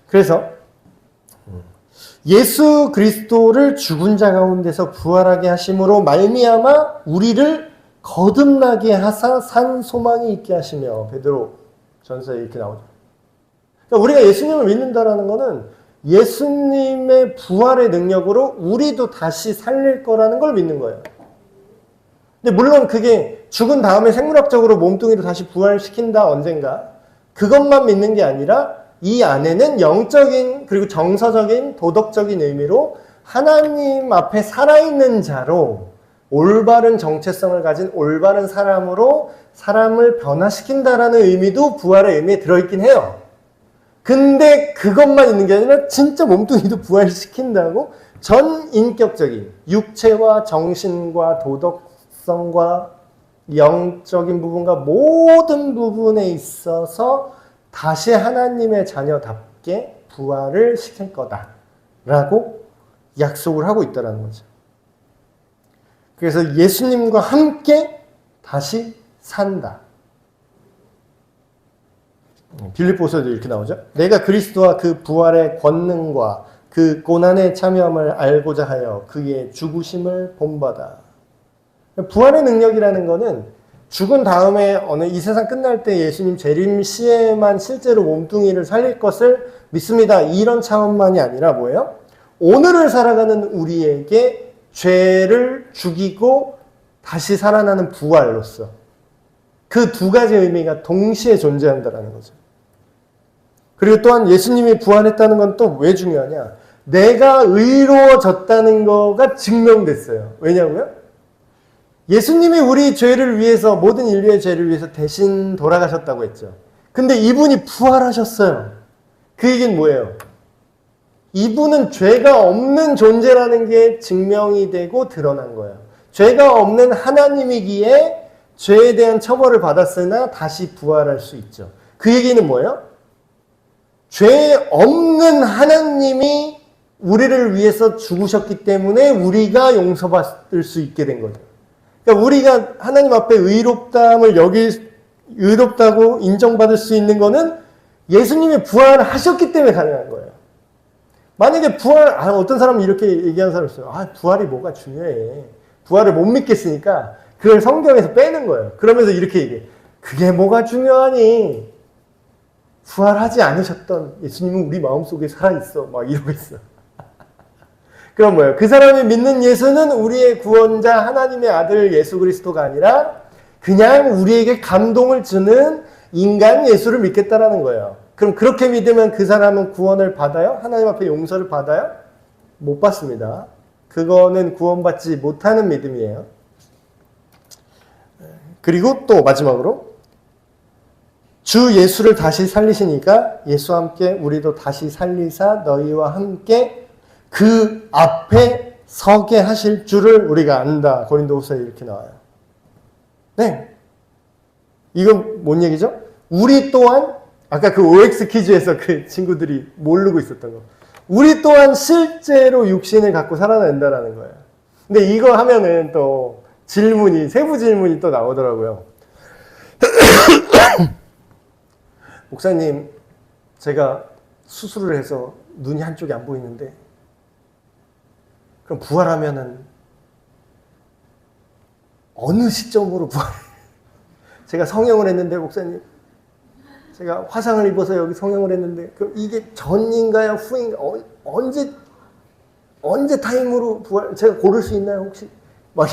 그래서 예수 그리스도를 죽은 자 가운데서 부활하게 하심으로 말미암아 우리를 거듭나게 하사 산 소망이 있게 하시며 베드로 전서에 이렇게 나오죠. 그러니까 우리가 예수님을 믿는다라는 것은 예수님의 부활의 능력으로 우리도 다시 살릴 거라는 걸 믿는 거예요. 근데 물론 그게 죽은 다음에 생물학적으로 몸뚱이로 다시 부활시킨다 언젠가 그것만 믿는 게 아니라 이 안에는 영적인 그리고 정서적인 도덕적인 의미로 하나님 앞에 살아있는 자로 올바른 정체성을 가진 올바른 사람으로 사람을 변화시킨다라는 의미도 부활의 의미에 들어있긴 해요. 근데 그것만 있는 게 아니라 진짜 몸뚱이도 부활시킨다고 전 인격적인 육체와 정신과 도덕성과 영적인 부분과 모든 부분에 있어서 다시 하나님의 자녀답게 부활을 시킬 거다라고 약속을 하고 있다는 거죠. 그래서 예수님과 함께 다시 산다. 빌립보서도 이렇게 나오죠. 내가 그리스도와 그 부활의 권능과 그 고난에 참여함을 알고자 하여 그의 죽으심을 본받아. 부활의 능력이라는 것은 죽은 다음에 어느 이 세상 끝날 때 예수님 재림 시에만 실제로 몸뚱이를 살릴 것을 믿습니다. 이런 차원만이 아니라 뭐예요? 오늘을 살아가는 우리에게 죄를 죽이고 다시 살아나는 부활로서 그 두 가지 의미가 동시에 존재한다는 거죠. 그리고 또한 예수님이 부활했다는 건 또 왜 중요하냐? 내가 의로워졌다는 거가 증명됐어요. 왜냐고요? 예수님이 우리 죄를 위해서, 모든 인류의 죄를 위해서 대신 돌아가셨다고 했죠. 근데 이분이 부활하셨어요. 그 얘기는 뭐예요? 이분은 죄가 없는 존재라는 게 증명이 되고 드러난 거예요. 죄가 없는 하나님이기에 죄에 대한 처벌을 받았으나 다시 부활할 수 있죠. 그 얘기는 뭐예요? 죄 없는 하나님이 우리를 위해서 죽으셨기 때문에 우리가 용서받을 수 있게 된 거죠. 그러니까 우리가 하나님 앞에 의롭다고 인정받을 수 있는 거는 예수님이 부활하셨기 때문에 가능한 거예요. 만약에 어떤 사람은 이렇게 얘기하는 사람이 있어요. 부활이 뭐가 중요해. 부활을 못 믿겠으니까 그걸 성경에서 빼는 거예요. 그러면서 이렇게 얘기해. 그게 뭐가 중요하니? 부활하지 않으셨던 예수님은 우리 마음속에 살아있어. 막 이러고 있어. 그럼 뭐예요? 그 사람이 믿는 예수는 우리의 구원자 하나님의 아들 예수 그리스도가 아니라 그냥 우리에게 감동을 주는 인간 예수를 믿겠다라는 거예요. 그럼 그렇게 믿으면 그 사람은 구원을 받아요? 하나님 앞에 용서를 받아요? 못 받습니다. 그거는 구원받지 못하는 믿음이에요. 그리고 또 마지막으로 주 예수를 다시 살리시니까 예수와 함께 우리도 다시 살리사 너희와 함께 그 앞에 서게 하실 줄을 우리가 안다. 고린도후서에 이렇게 나와요. 네. 이건 뭔 얘기죠? 우리 또한 아까 그 OX 퀴즈에서 그 친구들이 모르고 있었던 거. 우리 또한 실제로 육신을 갖고 살아낸다라는 거예요. 근데 이거 하면은 또 세부 질문이 또 나오더라고요. 목사님, 제가 수술을 해서 눈이 한쪽이 안 보이는데 그럼 부활하면은 어느 시점으로 제가 성형을 했는데 목사님, 제가 화상을 입어서 여기 성형을 했는데 그럼 이게 전인가요, 후인가? 언제 타임으로 제가 고를 수 있나요, 혹시? 막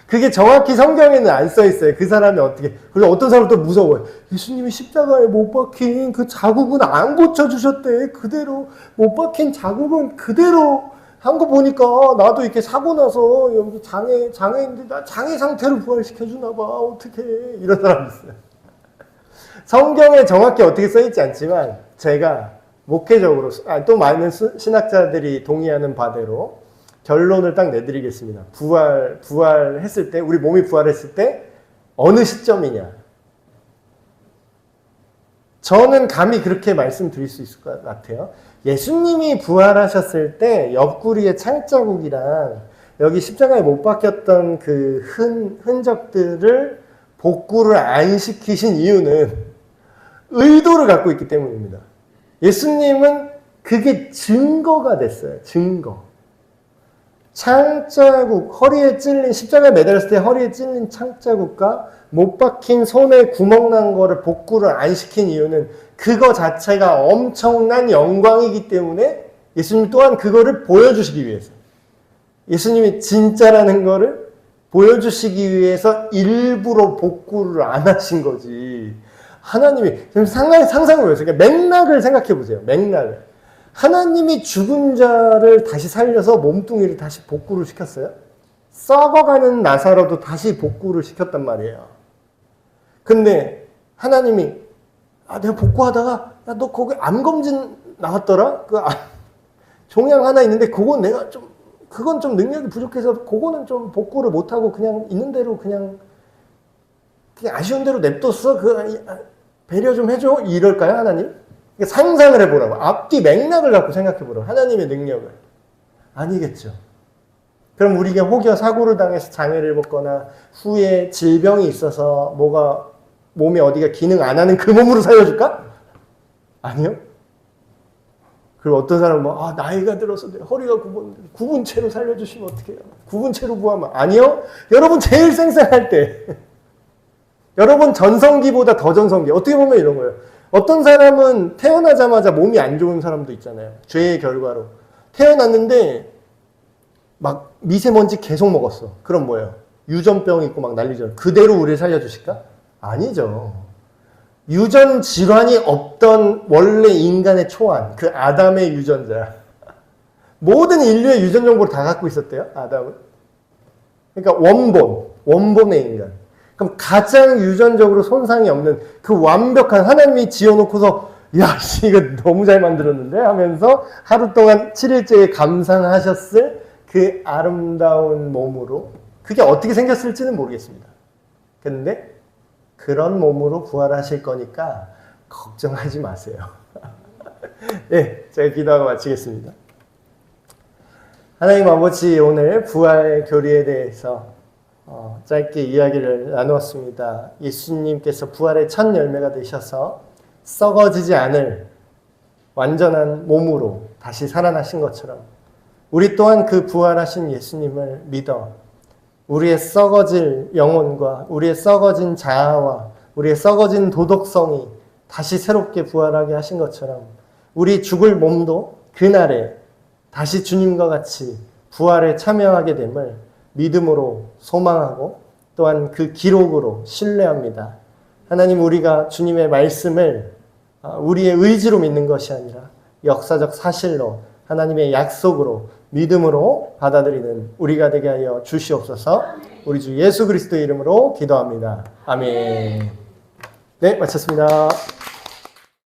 그게 정확히 성경에는 안 써 있어요. 그 사람이 어떻게. 그리고 어떤 사람은 또 무서워요. 예수님이 십자가에 못 박힌 그 자국은 안 고쳐주셨대. 그대로 못 박힌 자국은 그대로 한 거 보니까 나도 이렇게 사고 나서 여기 장애인데 나 장애 상태로 부활시켜주나 봐. 어떡해. 이런 사람이 있어요. 성경에 정확히 어떻게 써 있지 않지만 제가 목회적으로 또 많은 신학자들이 동의하는 바대로 결론을 딱 내드리겠습니다. 부활했을 때, 우리 몸이 부활했을 때 어느 시점이냐. 저는 감히 그렇게 말씀드릴 수 있을 것 같아요. 예수님이 부활하셨을 때 옆구리의 창자국이랑 여기 십자가에 못 박혔던 그 흔적들을 복구를 안 시키신 이유는 의도를 갖고 있기 때문입니다. 예수님은 그게 증거가 됐어요. 증거. 창자국, 허리에 찔린, 십자가에 매달렸을 때 허리에 찔린 창자국과 못 박힌 손에 구멍 난 거를 복구를 안 시킨 이유는 그거 자체가 엄청난 영광이기 때문에 예수님 또한 그거를 보여주시기 위해서, 예수님이 진짜라는 거를 보여주시기 위해서 일부러 복구를 안 하신 거지. 하나님이, 상상을 해보세요. 맥락을 생각해 보세요. 맥락을. 하나님이 죽은 자를 다시 살려서 몸뚱이를 다시 복구를 시켰어요. 썩어가는 나사로도 다시 복구를 시켰단 말이에요. 근데 하나님이 내가 복구하다가 너 거기 암 검진 나왔더라? 종양 하나 있는데 그건 좀 능력이 부족해서 그거는 좀 복구를 못하고 그냥 있는 대로 그냥 아쉬운 대로 냅뒀어. 배려 좀 해줘. 이럴까요, 하나님? 상상을 해보라고. 앞뒤 맥락을 갖고 생각해보라고. 하나님의 능력을. 아니겠죠. 그럼 우리가 혹여 사고를 당해서 장애를 입었거나 후에 질병이 있어서 몸에 어디가 기능 안 하는 그 몸으로 살려줄까? 아니요. 그리고 어떤 사람은 뭐, 나이가 들어서 내 허리가 굽은 채로 살려주시면 어떡해요? 굽은 채로 구하면. 아니요. 여러분 제일 쌩쌩할 때. 여러분 전성기보다 더 전성기. 어떻게 보면 이런 거예요. 어떤 사람은 태어나자마자 몸이 안 좋은 사람도 있잖아요. 죄의 결과로. 태어났는데 막 미세먼지 계속 먹었어. 그럼 뭐예요? 유전병 있고 막 난리죠. 그대로 우리를 살려주실까? 아니죠. 유전 질환이 없던 원래 인간의 초안, 그 아담의 유전자. 모든 인류의 유전 정보를 다 갖고 있었대요, 아담은. 그러니까 원본의 인간. 그럼 가장 유전적으로 손상이 없는 그 완벽한 하나님이 지어놓고서 야, 이거 너무 잘 만들었는데 하면서 하루 동안 7일째에 감상하셨을 그 아름다운 몸으로 그게 어떻게 생겼을지는 모르겠습니다. 근데 그런 몸으로 부활하실 거니까 걱정하지 마세요. 네, 제가 기도하고 마치겠습니다. 하나님 아버지, 오늘 부활 교리에 대해서 짧게 이야기를 나누었습니다. 예수님께서 부활의 첫 열매가 되셔서 썩어지지 않을 완전한 몸으로 다시 살아나신 것처럼 우리 또한 그 부활하신 예수님을 믿어 우리의 썩어질 영혼과 우리의 썩어진 자아와 우리의 썩어진 도덕성이 다시 새롭게 부활하게 하신 것처럼 우리 죽을 몸도 그날에 다시 주님과 같이 부활에 참여하게 됨을 믿음으로 소망하고 또한 그 기록으로 신뢰합니다. 하나님, 우리가 주님의 말씀을 우리의 의지로 믿는 것이 아니라 역사적 사실로 하나님의 약속으로 믿음으로 받아들이는 우리가 되게 하여 주시옵소서. 우리 주 예수 그리스도의 이름으로 기도합니다. 아멘. 네, 마쳤습니다.